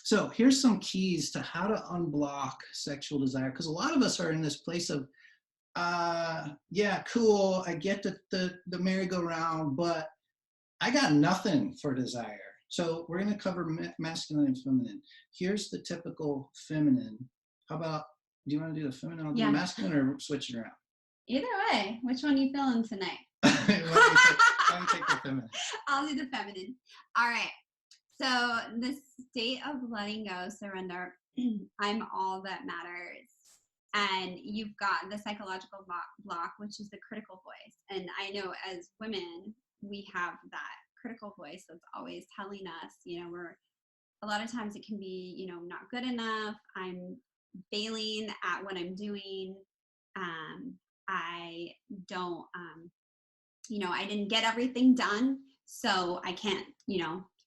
So here's some keys to how to unblock sexual desire, because a lot of us are in this place of, yeah, cool, I get the merry-go-round, but I got nothing for desire. So we're going to cover masculine and feminine. Here's the typical feminine. How about, do you want to do the feminine? I'll do the Yeah. masculine, or switch it around? Either way, which one you feeling tonight? Why don't you take the feminine? I'll do the feminine. All right. So the state of letting go, surrender, I'm all that matters. And you've got the psychological block, which is the critical voice. And I know as women, we have that critical voice that's always telling us, we're a lot of times it can be, not good enough. I'm failing at what I'm doing. I don't, I didn't get everything done. So I can't,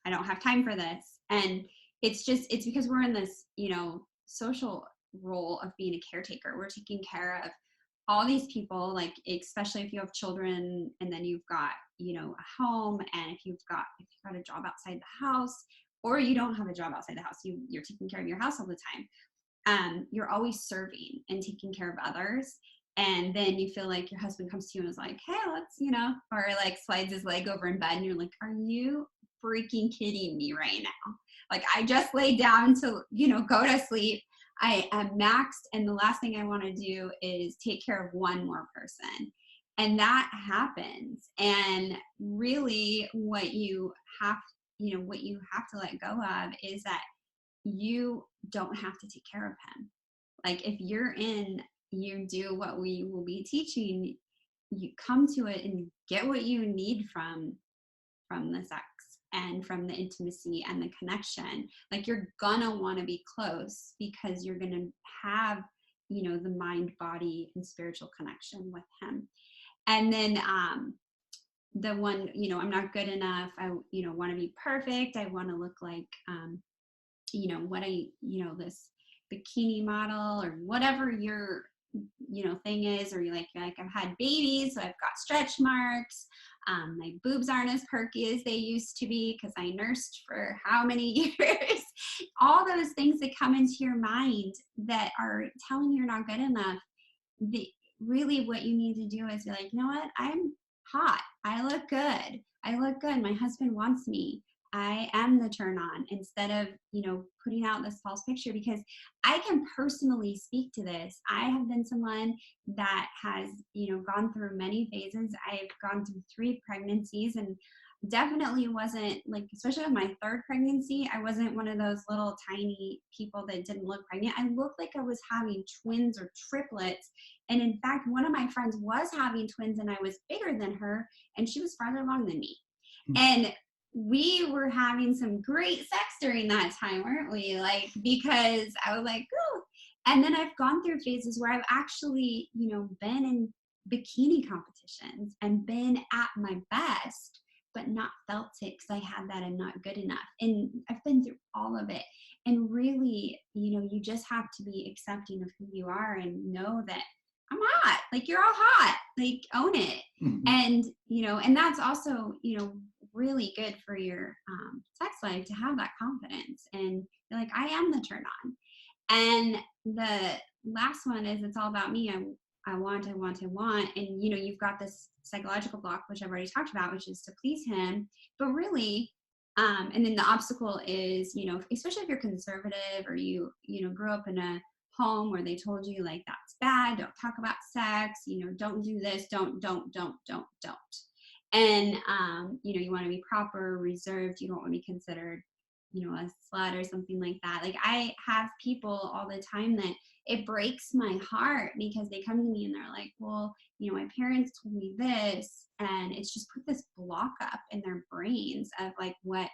I don't have time for this. And it's because we're in this, social role of being a caretaker. We're taking care of all these people, like, especially if you have children and then you've got, a home, and if you've got a job outside the house, or you don't have a job outside the house, you're taking care of your house all the time. You're always serving and taking care of others. And then you feel like your husband comes to you and is like, hey, let's, or like slides his leg over in bed, and you're like, are you freaking kidding me right now? Like, I just laid down to, go to sleep. I am maxed, and the last thing I want to do is take care of one more person. And that happens. And really what you have, what you have to let go of is that you don't have to take care of him. Like, if you do what we will be teaching, you come to it and get what you need from the sex and from the intimacy and the connection. Like, you're gonna want to be close because you're gonna have, the mind, body, and spiritual connection with him. And then the one, I'm not good enough. I, want to be perfect. I want to look like, this bikini model or whatever your, thing is, or you're like I've had babies, so I've got stretch marks. My boobs aren't as perky as they used to be because I nursed for how many years. All those things that come into your mind that are telling you you're not good enough. Really what you need to do is be like, you know what? I'm hot. I look good. My husband wants me. I am the turn on, instead of, putting out this false picture, because I can personally speak to this. I have been someone that has, gone through many phases. I've gone through 3 pregnancies, and definitely wasn't like, especially with my 3rd pregnancy, I wasn't one of those little tiny people that didn't look pregnant. I looked like I was having twins or triplets. And in fact, one of my friends was having twins, and I was bigger than her, and she was farther along than me. And we were having some great sex during that time, weren't we? Like, because I was like, oh. And then I've gone through phases where I've actually, been in bikini competitions and been at my best, but not felt it because I had that I'm not good enough. And I've been through all of it. And really, you just have to be accepting of who you are and know that I'm hot. Like, you're all hot. Like, own it. Mhm. And, and that's also, really good for your sex life, to have that confidence and you're like, I am the turn on. And the last one is, it's all about me. I want. And, you've got this psychological block, which I've already talked about, which is to please him. But really, and then the obstacle is, especially if you're conservative, or grew up in a home where they told you, like, that's bad, don't talk about sex, don't do this, don't. And, you want to be proper, reserved. You don't want to be considered, a slut or something like that. Like, I have people all the time that it breaks my heart because they come to me and they're like, well, my parents told me this, and it's just put this block up in their brains of like, what,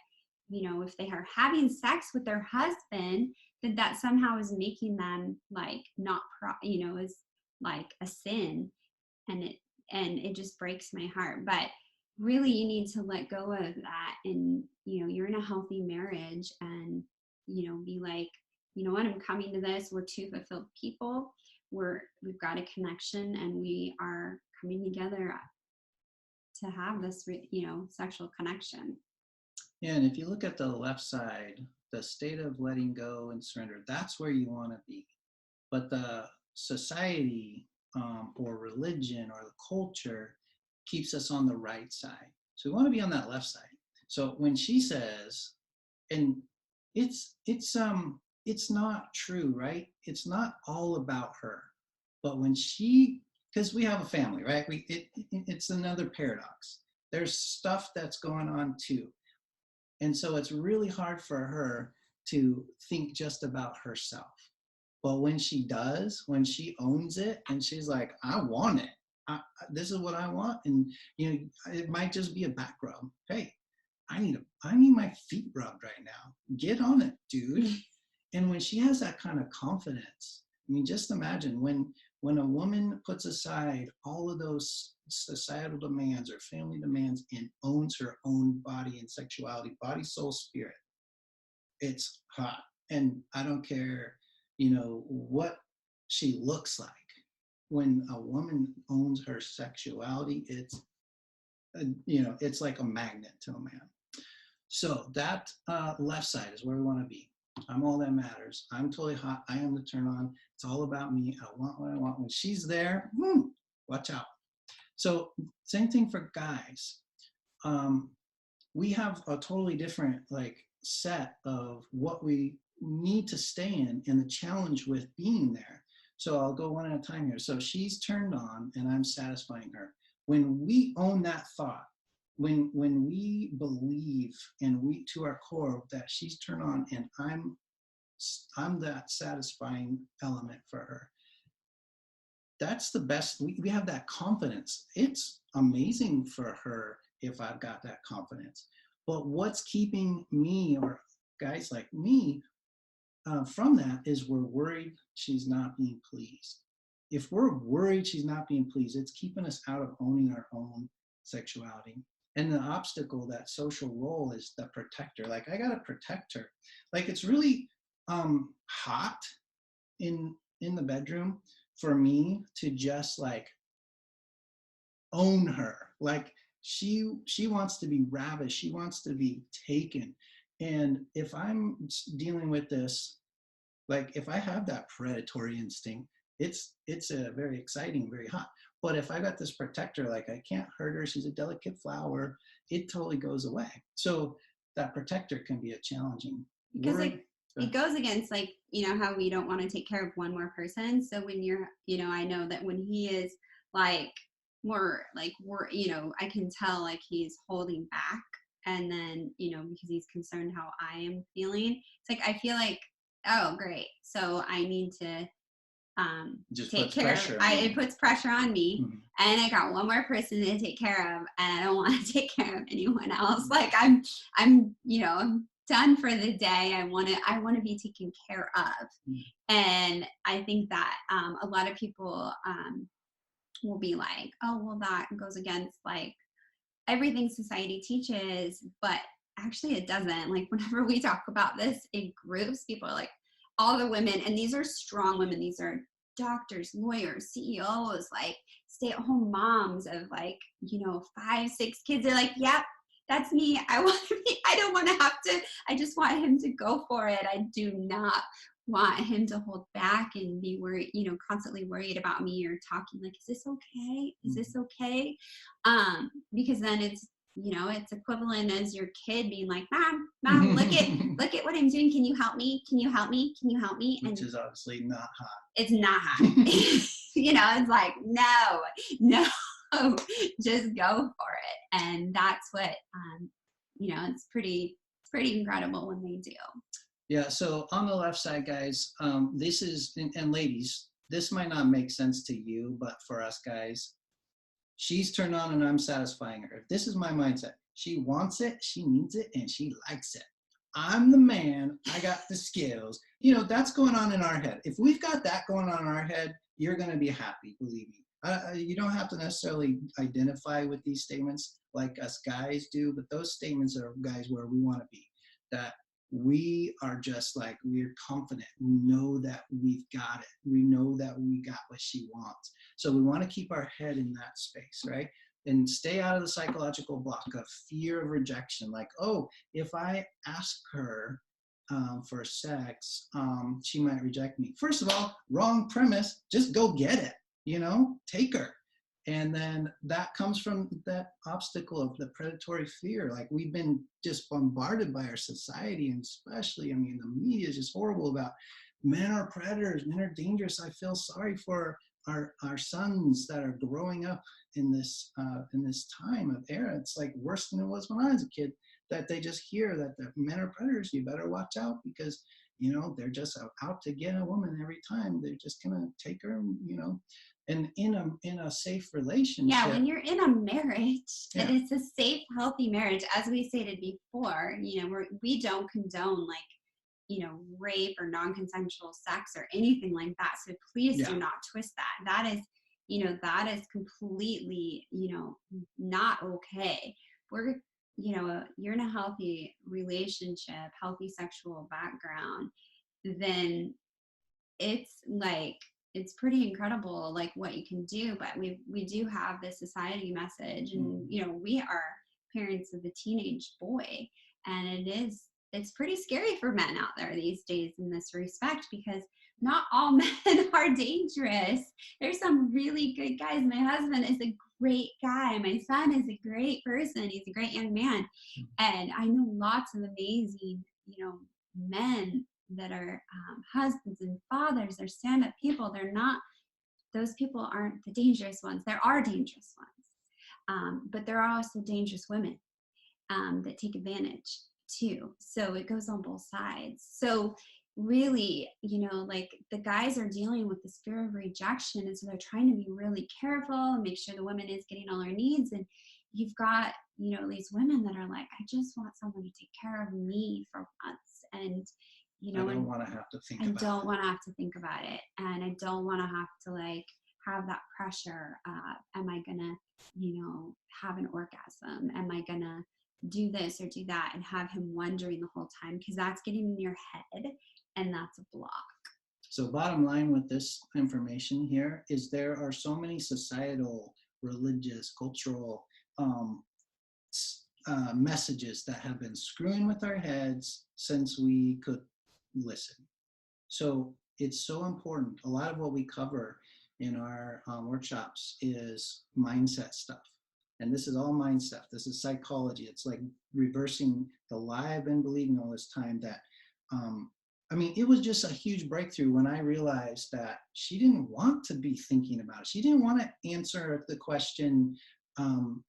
if they are having sex with their husband, that somehow is making them like not is like a sin. And it just breaks my heart. But really, you need to let go of that, and you're in a healthy marriage, and be like, you know what, I'm coming to this, we're 2 fulfilled people, we've got a connection, and we are coming together to have this sexual connection. Yeah, and if you look at the left side the state of letting go and surrender, that's where you want to be. But the society or religion or the culture keeps us on the right side. So we want to be on that left side. So when she says, and it's not true, right? It's not all about her. But when she, because we have a family, right? It's another paradox. There's stuff that's going on too. And so it's really hard for her to think just about herself. But when she does, when she owns it and she's like, I want it. This is what I want. And it might just be a back rub. Hey, I need my feet rubbed right now. Get on it, dude. And when she has that kind of confidence, I mean, just imagine when a woman puts aside all of those societal demands or family demands and owns her own body and sexuality, body, soul, spirit, it's hot. And I don't care, what she looks like. When a woman owns her sexuality, it's like a magnet to a man. So that left side is where we want to be. I'm all that matters. I'm totally hot. I am the turn on. It's all about me. I want what I want. When she's there, watch out. So same thing for guys. We have a totally different set of what we need to stay in and the challenge with being there. So I'll go one at a time here. So she's turned on and I'm satisfying her. When we own that thought, when we believe and we to our core that she's turned on and I'm that satisfying element for her, that's the best. We have that confidence. It's amazing for her if I've got that confidence. But what's keeping me or guys like me from that is we're worried she's not being pleased. If we're worried she's not being pleased, it's keeping us out of owning our own sexuality. And the obstacle, that social role, is the protector. Like, I gotta protect her. Like, it's really hot in the bedroom for me to just own her. Like, she wants to be ravished. She wants to be taken. And if I'm dealing with this, like if I have that predatory instinct, it's very exciting, very hot. But if I got this protector, like I can't hurt her, she's a delicate flower, it totally goes away. So that protector can be a challenging because word. it goes against how we don't want to take care of one more person. So when you're, I know that when he is more I can tell he's holding back, and then because he's concerned how I am feeling. It's I feel oh great, so I need to just take care of it. Puts pressure on me. Mm-hmm. And I got one more person to take care of, and I don't want to take care of anyone else. Mm-hmm. I'm done for the day. I want to be taken care of. Mm-hmm. And I think that a lot of people will be like, oh, well, that goes against everything society teaches, but actually it doesn't. Whenever we talk about this in groups, people are all the women, and these are strong women, these are doctors, lawyers, CEOs, stay-at-home moms of 5, 6 kids. They're yep, that's me. I don't want to have to, I just want him to go for it. I do not want him to hold back and be worried, constantly worried about me or talking is this okay? Is this okay? Because then it's, it's equivalent as your kid being mom, look at what I'm doing. Can you help me? Can you help me? Can you help me? Which is obviously not hot. It's not hot. It's no, just go for it. And that's what, it's pretty incredible when they do. Yeah, so on the left side, guys, this is, and ladies, this might not make sense to you, but for us guys, she's turned on and I'm satisfying her. If this is my mindset, she wants it, she needs it, and she likes it. I'm the man, I got the skills. That's going on in our head. If we've got that going on in our head, you're going to be happy, believe me. You don't have to necessarily identify with these statements like us guys do, but those statements are, guys, where we want to be. That we are just we're confident. We know that we've got it. We know that we got what she wants. So we want to keep our head in that space, right? And stay out of the psychological block of fear of rejection. Oh, if I ask her for sex, she might reject me. First of all, wrong premise. Just go get it. Take her. And then that comes from that obstacle of the predatory fear. Like, we've been just bombarded by our society, and especially, the media is just horrible about men are predators, men are dangerous. I feel sorry for our sons that are growing up in this time of era. It's like worse than it was when I was a kid, that they just hear that the men are predators. You better watch out, because they're just out to get a woman every time. They're just gonna take her, and in a safe relationship. Yeah, when you're in a marriage, Yeah. and it's a safe, healthy marriage, as we stated before, we don't condone rape or non-consensual sex or anything like that. So please Yeah. do not twist that. That is completely, not okay. We're, you're in a healthy relationship, healthy sexual background, then it's pretty incredible like what you can do. But we do have this society message, and we are parents of a teenage boy, and it's pretty scary for men out there these days in this respect, because not all men are dangerous. There's some really good guys. My husband is a great guy. My son is a great person. He's a great young man. And I know lots of amazing, men that are husbands and fathers. They're stand-up people. Those people aren't the dangerous ones. There are dangerous ones. But there are also dangerous women that take advantage too. So it goes on both sides. So really, like, the guys are dealing with this fear of rejection, and so they're trying to be really careful and make sure the woman is getting all her needs. And you've got, these women that are like, I just want someone to take care of me for once. And I don't want to have to think I about don't it. want to have to think about it. And I don't want to have to have that pressure. Am I going to, have an orgasm? Am I going to do this or do that? And have him wondering the whole time, because that's getting in your head, and that's a block. So bottom line with this information here is there are so many societal, religious, cultural messages that have been screwing with our heads since we could listen. So it's so important. A lot of what we cover in our workshops is mindset stuff. And this is all mindset. This is psychology. It's like reversing the lie I've been believing all this time that, it was just a huge breakthrough when I realized that she didn't want to be thinking about it. She didn't want to answer the question, can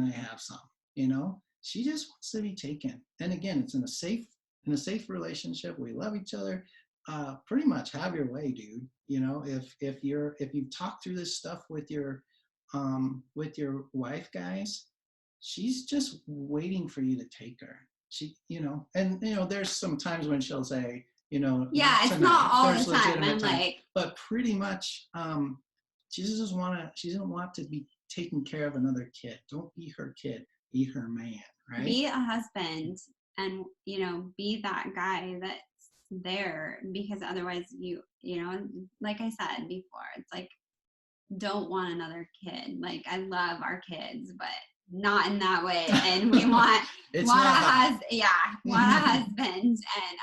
I have some? She just wants to be taken. And again, it's in a safe relationship. We love each other. Pretty much have your way, dude. If you've talked through this stuff with your wife, guys, she's just waiting for you to take her. There's some times when she'll say, yeah, it's not all the time. I'm like, but pretty much, she doesn't want to be taking care of another kid. Don't be her kid, be her man, right? Be a husband, and be that guy that's there, because otherwise like I said before, it's like, don't want another kid. Like, I love our kids, but not in that way. And we want a husband, and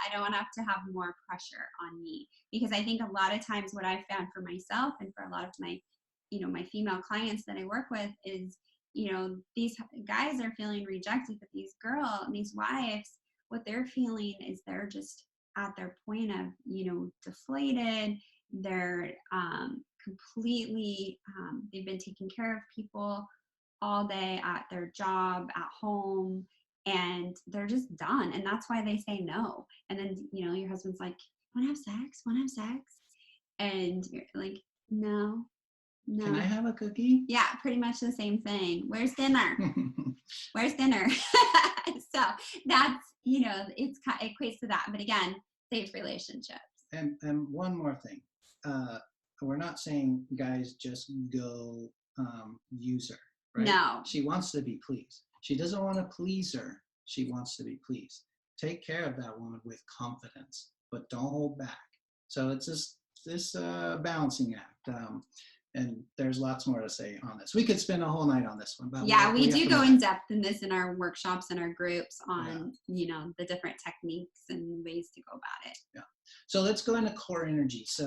I don't want to have more pressure on me, because I think a lot of times what I found for myself and for a lot of my my female clients that I work with is, these guys are feeling rejected, but these wives, what they're feeling is they're just at their point of, deflated. They're completely, they've been taking care of people all day at their job, at home, and they're just done. And that's why they say no. And then, your husband's like, want to have sex? Want to have sex? And you're like, no. Can I have a cookie? Yeah, pretty much the same thing. Where's dinner? Where's dinner? So that's, it equates to that. But again, safe relationships. And one more thing. We're not saying guys just go use her, right? No. She wants to be pleased. She doesn't want to please her. She wants to be pleased. Take care of that woman with confidence, but don't hold back. So it's this balancing act. And there's lots more to say on this. We could spend a whole night on this one, but Yeah, we have do to go move in on. depth in this in our workshops and our groups on, Yeah. the different techniques and ways to go about it. Yeah. So let's go into core energy. So